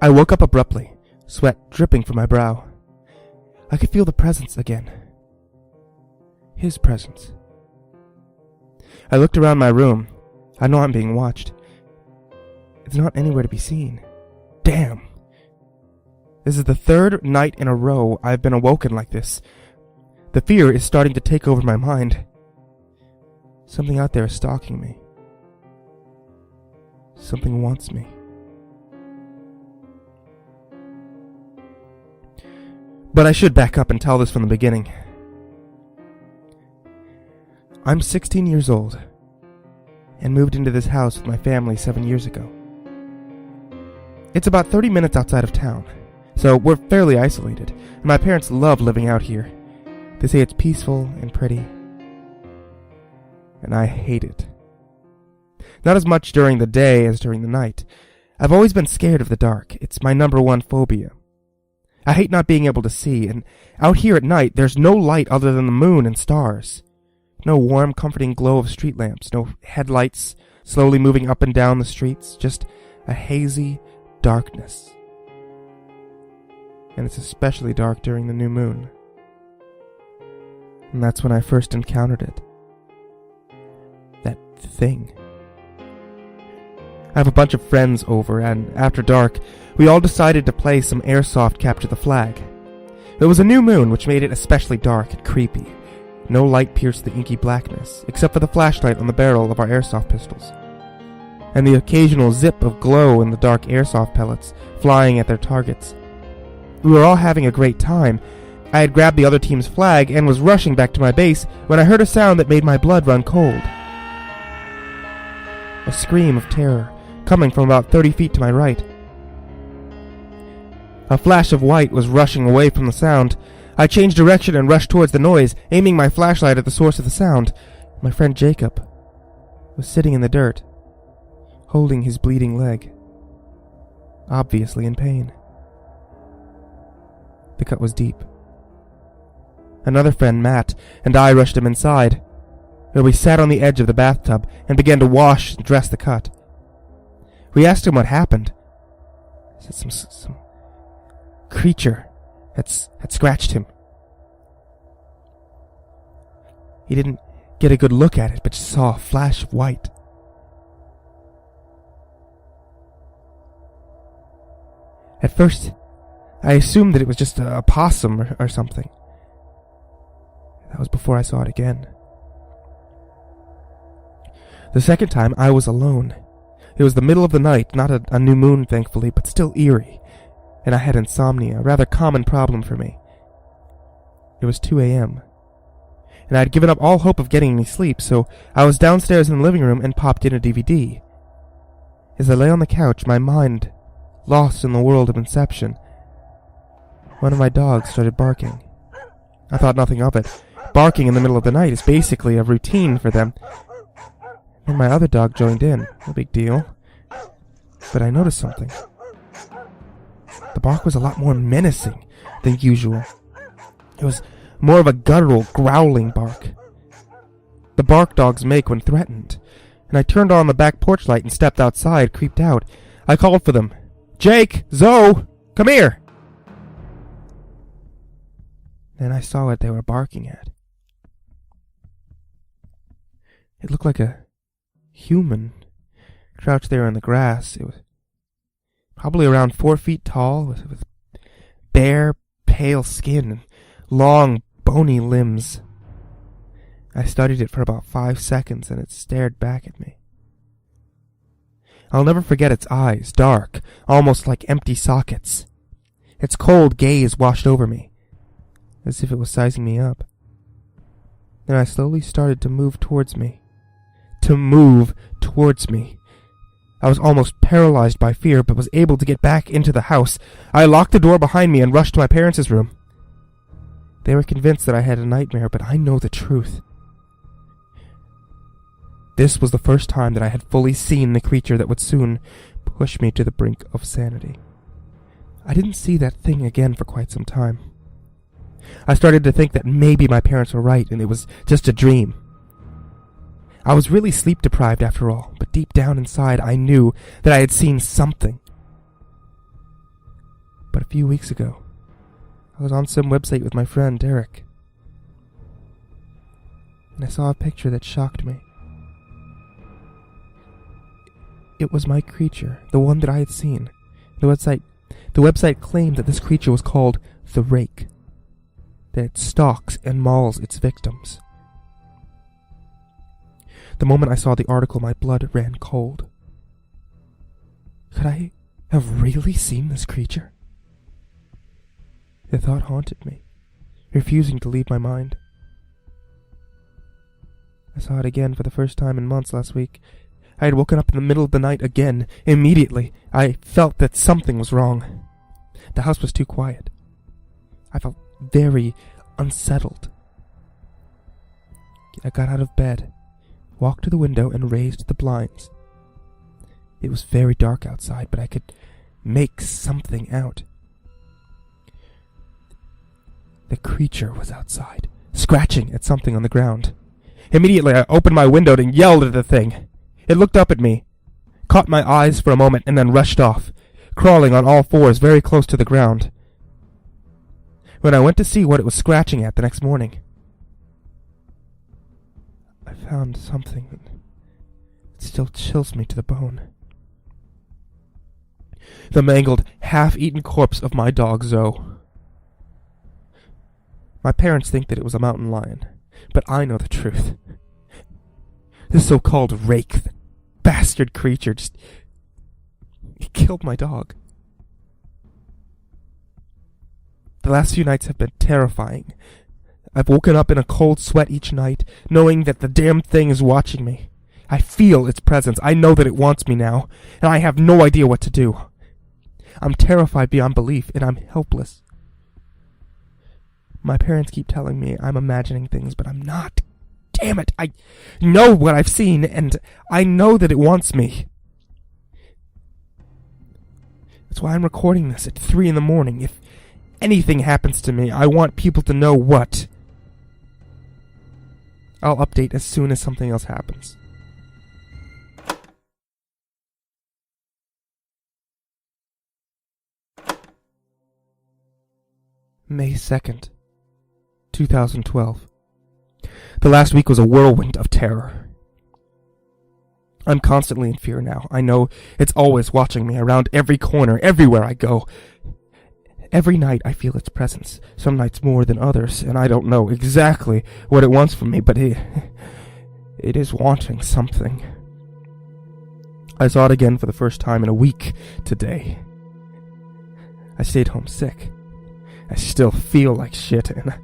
I woke up abruptly, sweat dripping from my brow. I could feel the presence again. His presence. I looked around my room. I know I'm being watched. It's not anywhere to be seen. Damn. This is the third night in a row I've been awoken like this. The fear is starting to take over my mind. Something out there is stalking me. Something wants me. But I should back up and tell this from the beginning. I'm 16 years old and moved into this house with my family 7 years ago. It's about 30 minutes outside of town, so we're fairly isolated, and my parents love living out here. They say it's peaceful and pretty, and I hate it. Not as much during the day as during the night. I've always been scared of the dark. It's my #1 phobia. I hate not being able to see, and out here at night there's no light other than the moon and stars. No warm, comforting glow of street lamps, no headlights slowly moving up and down the streets, just a hazy darkness. And it's especially dark during the new moon. And that's when I first encountered it. That thing. I have a bunch of friends over, and after dark, we all decided to play some airsoft capture the flag. It was a new moon, which made it especially dark and creepy. No light pierced the inky blackness, except for the flashlight on the barrel of our airsoft pistols, and the occasional zip of glow in the dark airsoft pellets flying at their targets. We were all having a great time. I had grabbed the other team's flag and was rushing back to my base when I heard a sound that made my blood run cold. A scream of terror, coming from about 30 feet to my right. A flash of white was rushing away from the sound. I changed direction and rushed towards the noise, aiming my flashlight at the source of the sound. My friend Jacob was sitting in the dirt, holding his bleeding leg, obviously in pain. The cut was deep. Another friend, Matt, and I rushed him inside, where we sat on the edge of the bathtub and began to wash and dress the cut. We asked him what happened. He said some creature had scratched him. He didn't get a good look at it, but saw a flash of white. At first, I assumed that it was just a possum or something. That was before I saw it again. The second time, I was alone. It was the middle of the night, not a new moon, thankfully, but still eerie, and I had insomnia, a rather common problem for me. It was 2 a.m., and I had given up all hope of getting any sleep, so I was downstairs in the living room and popped in a DVD. As I lay on the couch, my mind lost in the world of Inception, one of my dogs started barking. I thought nothing of it. Barking in the middle of the night is basically a routine for them. And my other dog joined in. No big deal. But I noticed something. The bark was a lot more menacing than usual. It was more of a guttural, growling bark. The bark dogs make when threatened. And I turned on the back porch light and stepped outside, creeped out. I called for them. Jake! Zoe! Come here! Then I saw what they were barking at. It looked like a human crouched there in the grass. It was probably around 4 feet tall, with bare, pale skin and long, bony limbs. I studied it for about 5 seconds, and it stared back at me. I'll never forget its eyes, dark, almost like empty sockets. Its cold gaze washed over me, as if it was sizing me up. Then I slowly started to move towards me. I was almost paralyzed by fear, but was able to get back into the house. I locked the door behind me and rushed to my parents' room. They were convinced that I had a nightmare, but I know the truth. This was the first time that I had fully seen the creature that would soon push me to the brink of sanity. I didn't see that thing again for quite some time. I started to think that maybe my parents were right and it was just a dream. I was really sleep deprived after all, but deep down inside I knew that I had seen something. few weeks ago. I was on some website with my friend, Eric, and I saw a picture that shocked me. It was my creature, the one that I had seen. The website claimed that this creature was called the Rake, that it stalks and mauls its victims. The moment I saw the article, my blood ran cold. Could I have really seen this creature? The thought haunted me, refusing to leave my mind. I saw it again for the first time in months last week. I had woken up in the middle of the night again. Immediately, I felt that something was wrong. The house was too quiet. I felt very unsettled. I got out of bed, walked to the window, and raised the blinds. It was very dark outside, but I could make something out. The creature was outside, scratching at something on the ground. Immediately, I opened my window and yelled at the thing. It looked up at me, caught my eyes for a moment, and then rushed off, crawling on all fours very close to the ground. When I went to see what it was scratching at the next morning, I found something that still chills me to the bone. The mangled, half-eaten corpse of my dog, Zoe. My parents think that it was a mountain lion, but I know the truth. This so-called Rake, that bastard creature, he killed my dog. The last few nights have been terrifying. I've woken up in a cold sweat each night, knowing that the damn thing is watching me. I feel its presence. I know that it wants me now, and I have no idea what to do. I'm terrified beyond belief, and I'm helpless. My parents keep telling me I'm imagining things, but I'm not. Damn it! I know what I've seen, and I know that it wants me. That's why I'm recording this at 3 a.m. If anything happens to me, I want people to know what. I'll update as soon as something else happens. May 2nd, 2012. The last week was a whirlwind of terror. I'm constantly in fear now. I know it's always watching me around every corner, everywhere I go. Every night I feel its presence, some nights more than others, and I don't know exactly what it wants from me, but it is wanting something. I saw it again for the first time in a week today. I stayed home sick. I still feel like shit, and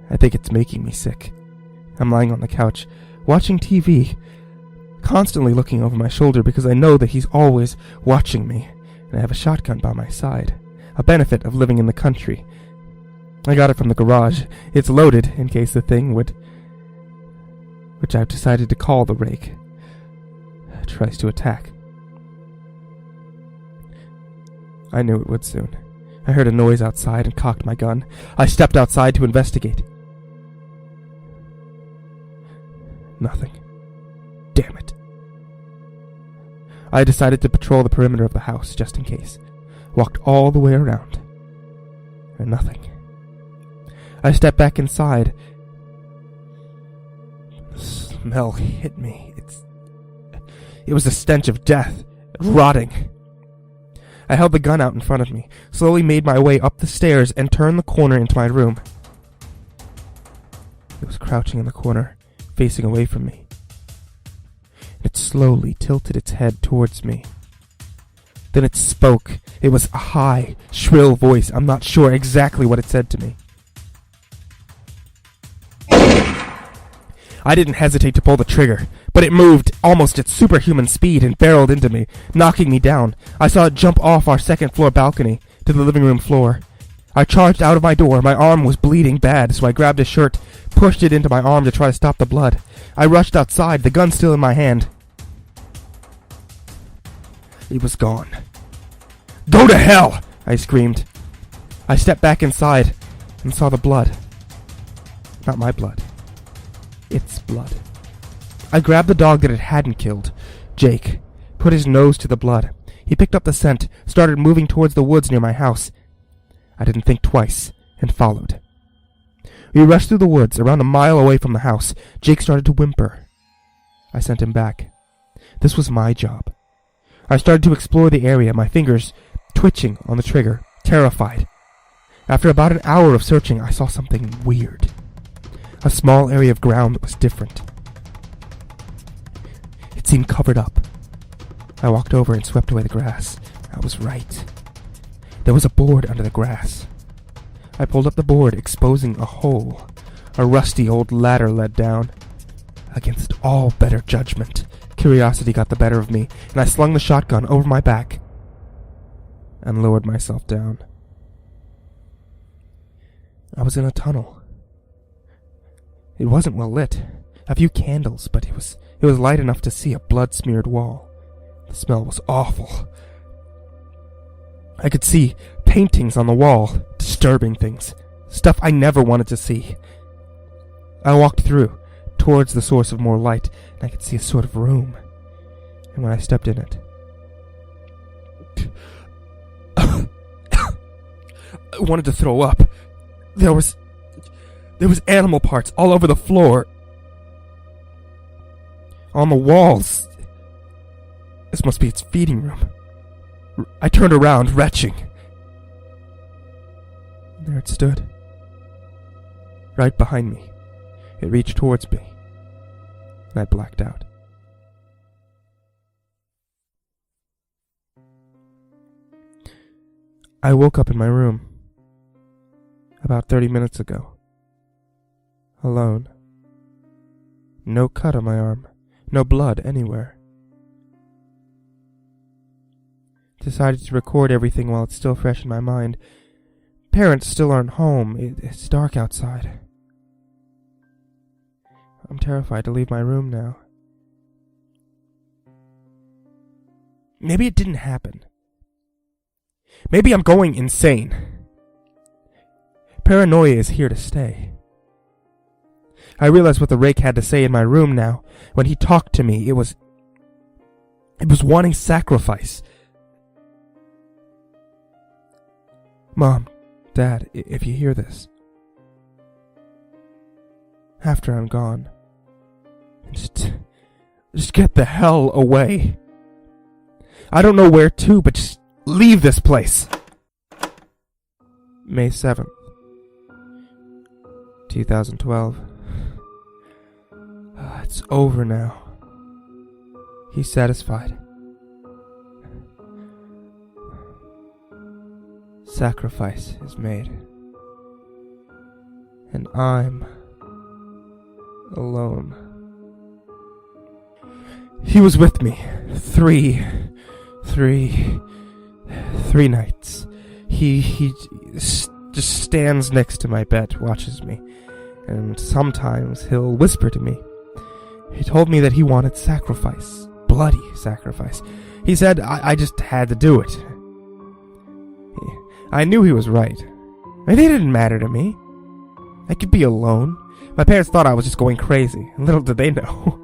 I think it's making me sick. I'm lying on the couch, watching TV, constantly looking over my shoulder because I know that he's always watching me, and I have a shotgun by my side, a benefit of living in the country. I got it from the garage. It's loaded in case the thing which I've decided to call the Rake, tries to attack. I knew it would soon. I heard a noise outside and cocked my gun. I stepped outside to investigate. Nothing. Damn it. I decided to patrol the perimeter of the house, just in case. Walked all the way around. And nothing. I stepped back inside. The smell hit me. It was the stench of death, rotting. I held the gun out in front of me, slowly made my way up the stairs, and turned the corner into my room. It was crouching in the corner, facing away from me. It slowly tilted its head towards me. Then it spoke. It was a high, shrill voice. I'm not sure exactly what it said to me. I didn't hesitate to pull the trigger, but it moved almost at superhuman speed and barreled into me, knocking me down. I saw it jump off our second-floor balcony to the living room floor. I charged out of my door. My arm was bleeding bad, so I grabbed his shirt, pushed it into my arm to try to stop the blood. I rushed outside, the gun still in my hand. It was gone. "Go to hell!" I screamed. I stepped back inside and saw the blood. Not my blood. Its blood. I grabbed the dog that it hadn't killed, Jake, put his nose to the blood. He picked up the scent, started moving towards the woods near my house. I didn't think twice and followed. We rushed through the woods, around a mile away from the house. Jake started to whimper. I sent him back. This was my job. I started to explore the area, my fingers twitching on the trigger, terrified. After about an hour of searching, I saw something weird. A small area of ground that was different. It seemed covered up. I walked over and swept away the grass. I was right. There was a board under the grass. I pulled up the board, exposing a hole. A rusty old ladder led down. Against all better judgment, curiosity got the better of me, and I slung the shotgun over my back and lowered myself down. I was in a tunnel. It wasn't well lit. A few candles, but it was light enough to see a blood-smeared wall. The smell was awful. I could see paintings on the wall, disturbing things, stuff I never wanted to see. I walked through, towards the source of more light, and I could see a sort of room. And when I stepped in it, I wanted to throw up. There was animal parts all over the floor. On the walls. This must be its feeding room. I turned around, retching. There it stood. Right behind me. It reached towards me. And I blacked out. I woke up in my room. About 30 minutes ago. Alone. No cut on my arm. No blood anywhere. Decided to record everything while it's still fresh in my mind. Parents still aren't home. It's dark outside. I'm terrified to leave my room now. Maybe it didn't happen. Maybe I'm going insane. Paranoia is here to stay. I realized what the rake had to say in my room now. When he talked to me, it was wanting sacrifice. Mom, Dad, if you hear this, after I'm gone, just get the hell away. I don't know where to, but just leave this place. May 7th, 2012. It's over now. He's satisfied. Sacrifice is made. And I'm alone. He was with me. Three nights. He just stands next to my bed, watches me, and sometimes he'll whisper to me. He told me that he wanted sacrifice. Bloody sacrifice. He said I just had to do it. I knew he was right. It didn't matter to me. I could be alone. My parents thought I was just going crazy. Little did they know.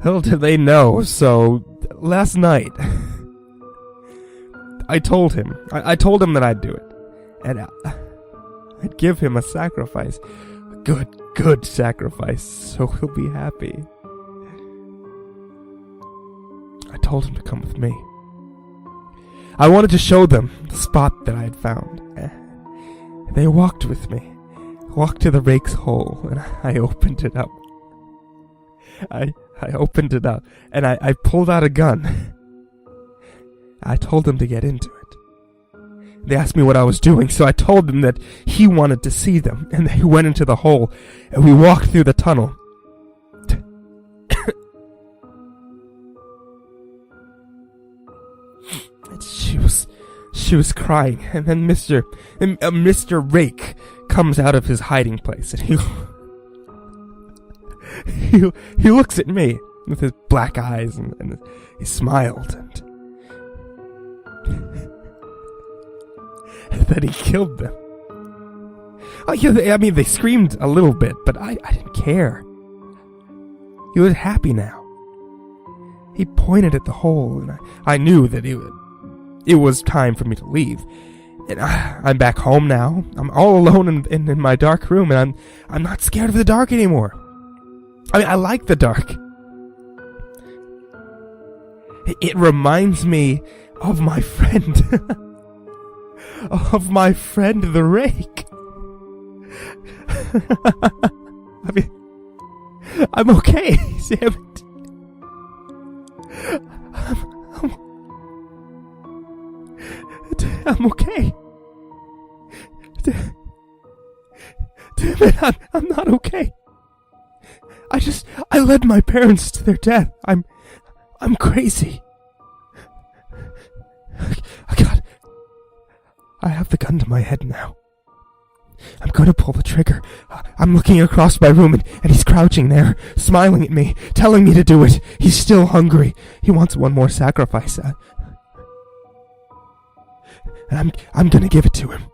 Little did they know. So, last night, I told him. I told him that I'd do it. And I'd give him a sacrifice. A good sacrifice. So he'll be happy. I told him to come with me. I wanted to show them the spot that I had found. They walked with me. Walked to the rake's hole, and I opened it up. I opened it up, and I pulled out a gun. I told them to get into it. They asked me what I was doing, so I told them that he wanted to see them, and they went into the hole, and we walked through the tunnel. She was crying, and then Mr. Rake comes out of his hiding place, and he looks at me with his black eyes, and he smiled, and then he killed them. Oh, yeah, I mean, they screamed a little bit, but I didn't care. He was happy now. He pointed at the hole, and I knew that It was time for me to leave. And I'm back home now. I'm all alone in my dark room, and I'm not scared of the dark anymore. I mean, I like the dark. It reminds me of my friend. Of my friend the rake. I mean, I'm okay, Sam. I'm okay. Damn it, I'm not okay. I led my parents to their death. I'm crazy. God, I have the gun to my head now. I'm gonna pull the trigger. I'm looking across my room and he's crouching there, smiling at me, telling me to do it. He's still hungry. He wants one more sacrifice. And I'm gonna give it to him.